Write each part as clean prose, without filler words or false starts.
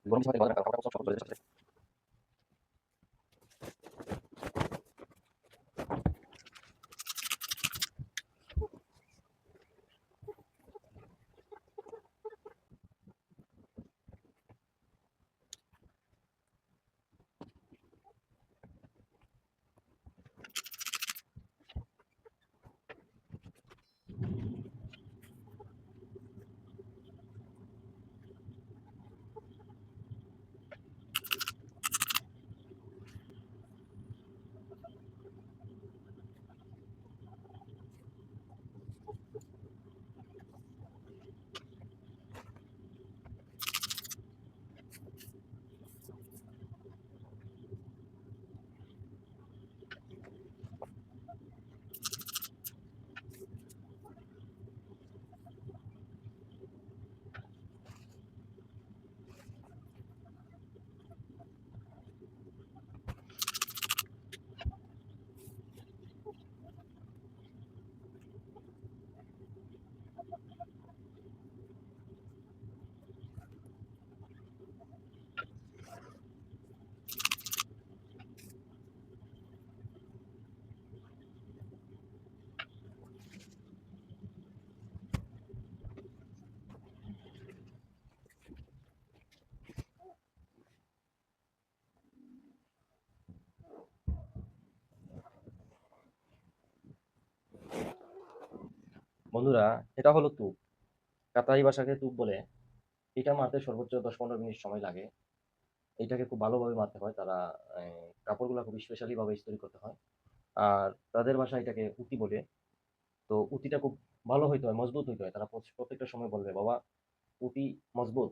গরম সময় কাপড় সব চলে যাচ্ছে। বন্ধুরা, এটা হলো তুপ। কাতারি ভাষাকে তুপ বলে। এটা মারতে সর্বোচ্চ 10-15 মিনিট সময় লাগে। এটাকে খুব ভালোভাবে মারতে হয়। তারা কাপড়গুলো খুব স্পেশালি ভাবে ইস্ত্রি করতে হয়। আর তাদের ভাষায় এটাকে উতি বলে। তো উতিটা খুব ভালো হইতে হয়, মজবুত হইতে হয়। তারা প্রত্যেকটা সময় বলবে, বাবা উতি মজবুত,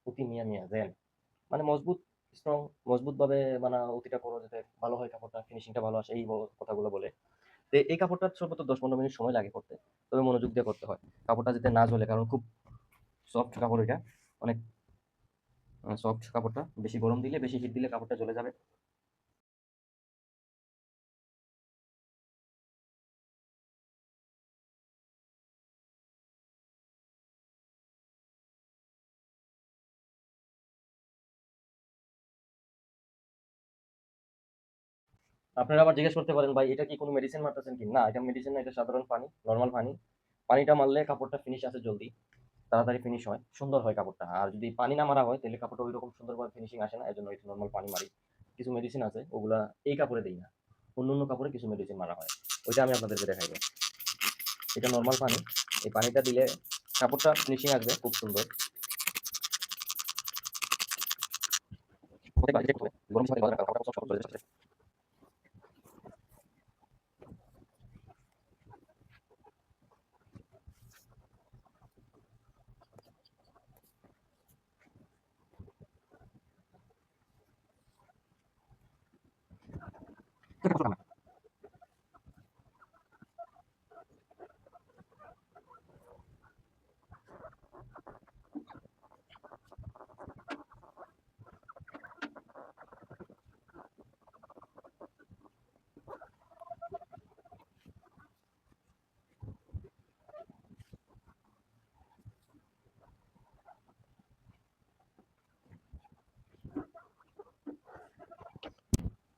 উতি মিয়া মিয়া দেন। মানে মজবুত, স্ট্রং, মজবুত ভাবে মানে উতিটা করো যাতে ভালো হয়, কাপড়টা ফিনিশিংটা ভালো আসে, এই কথাগুলো বলে। তো এই কাপড়টা সর্বোচ্চ 10-15 মিনিট সময় লাগে করতে। তবে মনোযোগ দিয়ে করতে হয়। কাপড়টা যাতে না ঝরে, কারণ খুব সফট কাপড় এটা। অনেক সফট কাপড়টা। বেশি গরম দিলে, বেশি হিট দিলে কাপড়টা জ্বলে যাবে। আপনারা আবার জিজ্ঞেস করতে পারেন, ভাই এটা কি কোনো মেডিসিন মারতেছেন কি? না, এটা মেডিসিন না, এটা সাধারণ পানি, নর্মাল পানি। পানিটা মারলে কাপড়টা ফিনিশ আসে জলদি, তাড়াতাড়ি ফিনিশ হয়, সুন্দর হয় কাপড়টা। আর যদি পানি না মারা হয় তাহলে কাপড়টা ওই রকম সুন্দরভাবে ফিনিশিং আসে না। এই জন্য এটা নর্মাল পানি মারি। কিছু মেডিসিন আছে, ওগুলা এই কাপড়ে দিই না, অন্য অন্য কাপড়ে কিছু মেডিসিন মারা হয়। ওইটা আমি আপনাদেরকে দেখাইবো। এটা নর্মাল পানি। এই পানিটা দিলে কাপড়টা ফিনিশিং আসবে খুব সুন্দর। গরম সময় কাপড়টা সব চলে যাচ্ছে।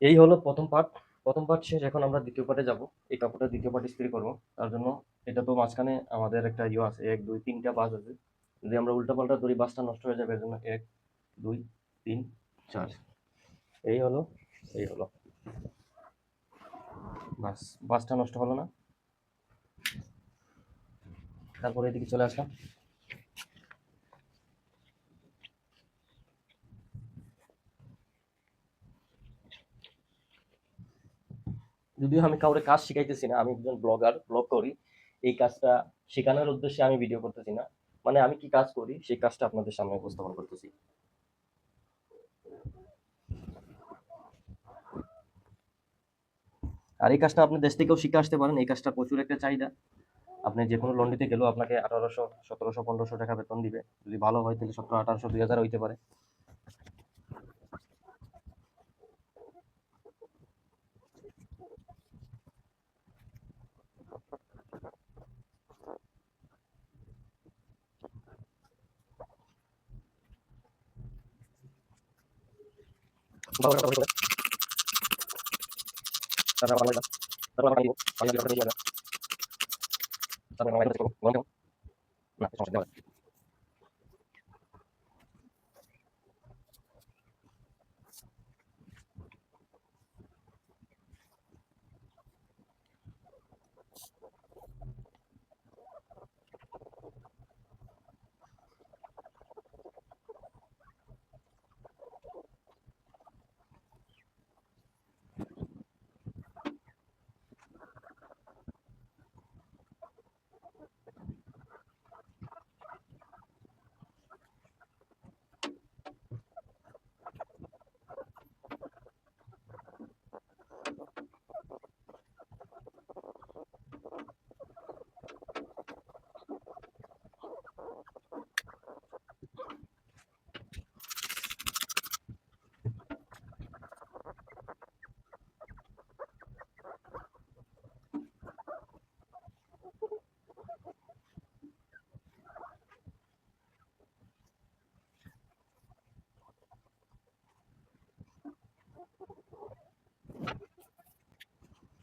এই হলো প্রথম পার্ট। প্রথম পার্ট শেষ, এখন আমরা দ্বিতীয় পার্টে যাব। এই কাপড়টা দ্বিতীয় পার্ট ইস্ত্রি করবো। তার জন্য এটা তো মাঝখানে আমাদের একটা ইয়ে আছে, 1 2 3টা বাস আছে। যদি আমরা উল্টা পাল্টা ধরি বাসটা নষ্ট হয়ে যাবে। এর জন্য 1 2 3 4। এই হলো, এই হলো বাস। বাসটা নষ্ট হলো না। তারপরে এদিকে চলে আসলাম। যদিও আমি কাউরে কাজ শিখাইতেছি না, আমি একজন ব্লগার, ব্লগ করি। এই কাজটা শেখানোর উদ্দেশ্যে আমি ভিডিও করতেছি না। মানে আমি কি কাজ করি সেই কাজটা আপনাদের সামনে উপস্থাপন করতেছি। আর এই কাজটা আপনি দেশ থেকেও শিখে আসতে পারেন। এই কাজটা প্রচুর একটা চাহিদা। আপনি যে কোনো লন্ডিতে গেলেও আপনাকে 1800 1700 1500 টাকা বেতন দিবে। যদি ভালো হয় তাহলে 1700 1800 2000 হইতে পারে। ভালো করে করে তারপর আবার লাগা তারপর আবার পানি দিব পানি দিয়ে দিয়ে দিলাম তারপর আমরা এটা করব গরম না সমস্যা নেই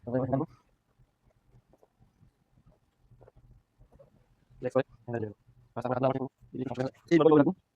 তারপর এখানে লেক্স করে এখানে দিয়ে দেব তারপর আমরা এই ভাবে রাখবো